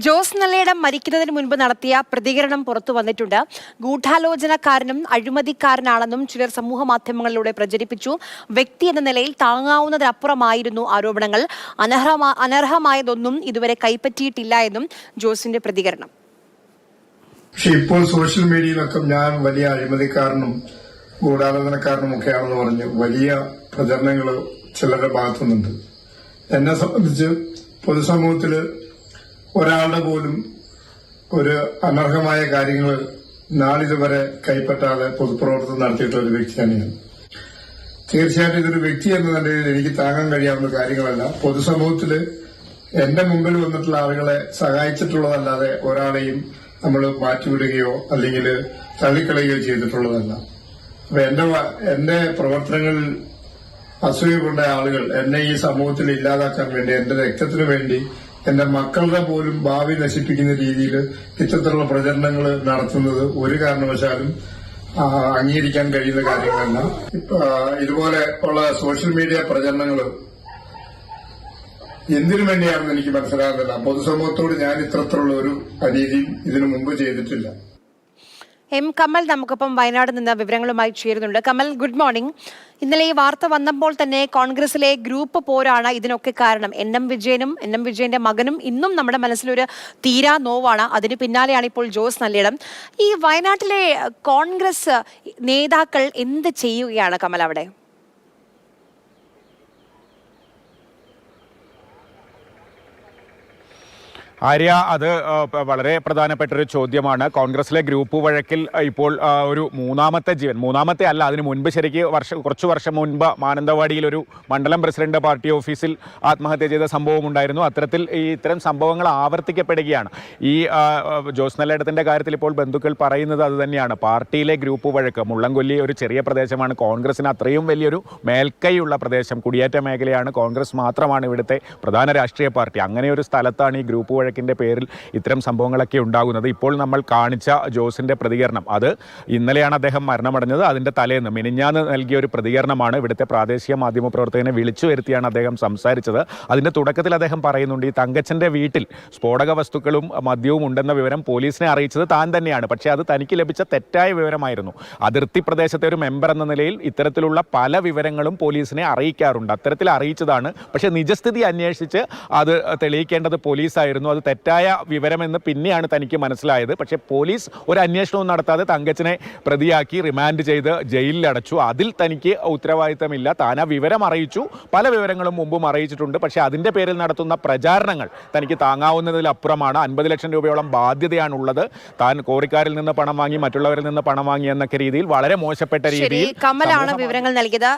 ജോസ് നല്ലയിടം മരിക്കുന്നതിന് മുൻപ് നടത്തിയ പ്രതികരണം പുറത്തു വന്നിട്ടുണ്ട്. ഗൂഢാലോചനക്കാരനും അഴിമതിക്കാരനാണെന്നും ചിലർ സമൂഹ മാധ്യമങ്ങളിലൂടെ പ്രചരിപ്പിച്ചു. വ്യക്തി എന്ന നിലയിൽ താങ്ങാവുന്നതിനപ്പുറമായിരുന്നു ആരോപണങ്ങൾ. അനർഹമായതൊന്നും ഇതുവരെ കൈപ്പറ്റിയിട്ടില്ല എന്നും ജോസിന്റെ പ്രതികരണം. പക്ഷെ ഇപ്പോൾ സോഷ്യൽ മീഡിയയിലൊക്കെ ഞാൻ വലിയ അഴിമതിക്കാരനും ഗൂഢാലോചനക്കാരനും ഒക്കെയാണെന്ന് പറഞ്ഞ് വലിയ പ്രചരണങ്ങൾ ചിലരുടെ ഭാഗത്തുനിന്നുണ്ട്. എന്നെ സംബന്ധിച്ച് പൊതുസമൂഹത്തില് ഒരാളുടെ പോലും ഒരു അനർഹമായ കാര്യങ്ങൾ നാളിതുവരെ കൈപ്പറ്റാതെ പൊതുപ്രവർത്തനം നടത്തിയിട്ടുള്ള ഒരു വ്യക്തിയാണ് ഞാൻ. തീർച്ചയായിട്ടും ഇതൊരു വ്യക്തി എന്ന നിലയിൽ എനിക്ക് താങ്ങാൻ കഴിയാവുന്ന കാര്യങ്ങളല്ല. പൊതുസമൂഹത്തില് എന്റെ മുമ്പിൽ വന്നിട്ടുള്ള ആളുകളെ സഹായിച്ചിട്ടുള്ളതല്ലാതെ ഒരാളെയും നമ്മൾ മാറ്റിവിടുകയോ അല്ലെങ്കിൽ തള്ളിക്കളയുകയോ ചെയ്തിട്ടുള്ളതല്ല. അപ്പൊ എന്റെ പ്രവർത്തനങ്ങളിൽ അസൂയ കൊണ്ട ആളുകൾ എന്നെ ഈ സമൂഹത്തിൽ ഇല്ലാതാക്കാൻ വേണ്ടി, എന്റെ രക്തത്തിനു വേണ്ടി, എന്റെ മക്കളുടെ പോലും ഭാവി നശിപ്പിക്കുന്ന രീതിയിൽ ഇത്തരത്തിലുള്ള പ്രചരണങ്ങൾ നടത്തുന്നത് ഒരു കാരണവശാലും അംഗീകരിക്കാൻ കഴിയുന്ന കാര്യങ്ങളല്ല. ഇതുപോലെ ഉള്ള സോഷ്യൽ മീഡിയ പ്രചരണങ്ങൾ എന്തിനു വേണ്ടിയാണെന്ന് എനിക്ക് മനസ്സിലാകുന്നില്ല. പൊതുസമൂഹത്തോട് ഞാൻ ഇത്തരത്തിലുള്ള ഒരു അനീതിയും ഇതിനു മുമ്പ് ചെയ്തിട്ടില്ല. എം കമൽ നമുക്കൊപ്പം വയനാട് നിന്ന് വിവരങ്ങളുമായി ചേരുന്നുണ്ട്. Kamal, good morning. ഇന്നലെ ഈ വാർത്ത വന്നപ്പോൾ തന്നെ കോൺഗ്രസിലെ ഗ്രൂപ്പ് പോരാണ് ഇതിനൊക്കെ കാരണം. എൻ എം വിജയന്റെ മകനും ഇന്നും നമ്മുടെ മനസ്സിലൊരു തീരാ നോവാണ്. അതിന് പിന്നാലെയാണ് ഇപ്പോൾ ജോസ് നല്ലയിടം. ഈ വയനാട്ടിലെ കോൺഗ്രസ് നേതാക്കൾ എന്ത് ചെയ്യുകയാണ് കമൽ അവിടെ? ആര്യ, അത് വളരെ പ്രധാനപ്പെട്ട ഒരു ചോദ്യമാണ്. കോൺഗ്രസിലെ ഗ്രൂപ്പ് വഴക്കിൽ ഇപ്പോൾ ഒരു മൂന്നാമത്തെ അല്ല, അതിന് മുൻപ് കുറച്ചു വർഷം മുൻപ് മാനന്തവാടിയിൽ ഒരു മണ്ഡലം പ്രസിഡന്റ് പാർട്ടി ഓഫീസിൽ ആത്മഹത്യ ചെയ്ത സംഭവം ഉണ്ടായിരുന്നു. അത്തരത്തിൽ ഇത്തരം സംഭവങ്ങൾ ആവർത്തിക്കപ്പെടുകയാണ്. ഈ ജോസ് നല്ലയിടത്തിൻ്റെ കാര്യത്തിൽ ഇപ്പോൾ ബന്ധുക്കൾ പറയുന്നത് അത് തന്നെയാണ്. പാർട്ടിയിലെ ഗ്രൂപ്പ് വഴക്ക്, മുള്ളംകൊല്ലി ഒരു ചെറിയ പ്രദേശമാണ്, കോൺഗ്രസിന് അത്രയും വലിയൊരു മേൽക്കൈയുള്ള പ്രദേശം, കുടിയേറ്റ മേഖലയാണ്, കോൺഗ്രസ് മാത്രമാണ് ഇവിടുത്തെ പ്രധാന രാഷ്ട്രീയ പാർട്ടി. അങ്ങനെ ഒരു സ്ഥലത്താണ് ഈ ഗ്രൂപ്പ് വഴക്കിൻ്റെ പേരിൽ ഇത്തരം സംഭവങ്ങളൊക്കെ ഉണ്ടാകുന്നത്. ഇപ്പോൾ നമ്മൾ കാണിച്ച ജോസിൻ്റെ പ്രതികരണം, അത് ഇന്നലെയാണ് അദ്ദേഹം മരണമടഞ്ഞത്. അതിൻ്റെ തലേന്ന് മിനിഞ്ഞാന്ന് നൽകിയ ഒരു പ്രതികരണമാണ്. ഇവിടുത്തെ പ്രാദേശിക മാധ്യമ പ്രവർത്തകനെ വിളിച്ചു വരുത്തിയാണ് അദ്ദേഹം സംസാരിച്ചത്. അതിൻ്റെ തുടക്കത്തിൽ അദ്ദേഹം പറയുന്നുണ്ട്, ഈ തങ്കച്ചൻ്റെ വീട്ടിൽ സ്ഫോടക വസ്തുക്കളും മദ്യവും ഉണ്ടെന്ന വിവരം പോലീസിനെ അറിയിച്ചത് താൻ തന്നെയാണ്. പക്ഷേ അത് തനിക്ക് ലഭിച്ച തെറ്റായ വിവരമായിരുന്നു. അതിർത്തി പ്രദേശത്തെ ഒരു മെമ്പർ എന്ന നിലയിൽ ഇത്തരത്തിലുള്ള പല വിവരങ്ങളും പോലീസിനെ അറിയിക്കാറുണ്ട്. അത്തരത്തിൽ അറിയിച്ചതാണ്. പക്ഷേ നിജസ്ഥിതി അന്വേഷിച്ച് അത് തെളിയിക്കേണ്ടത് പോലീസായിരുന്നു. അത് തെറ്റായ വിവരമെന്ന് പിന്നെയാണ് തനിക്ക് മനസ്സിലായത്. പക്ഷേ പോലീസ് ഒരു അന്വേഷണവും നടത്താതെ തങ്കച്ചനെ പ്രതിയാക്കി റിമാൻഡ് ചെയ്ത് ജയിലിൽ അടച്ചു. അതിൽ തനിക്ക് ഉത്തരവാദിത്തമില്ല. താൻ ആ വിവരം അറിയിച്ചു, പല വിവരങ്ങളും മുമ്പും അറിയിച്ചിട്ടുണ്ട്. പക്ഷേ അതിൻ്റെ പേരിൽ നടത്തുന്ന പ്രചാരണങ്ങൾ തനിക്ക് താങ്ങാവുന്നതിലപ്പുറമാണ്. 50 ലക്ഷം രൂപയോളം ബാധ്യതയാണുള്ളത്. താൻ കോറിക്കാരിൽ നിന്ന് പണം വാങ്ങി, മറ്റുള്ളവരിൽ നിന്ന് പണം വാങ്ങി എന്നൊക്കെ രീതിയിൽ വളരെ മോശപ്പെട്ട രീതിയിൽ കമലാണ് വിവരങ്ങൾ നൽകിയത്.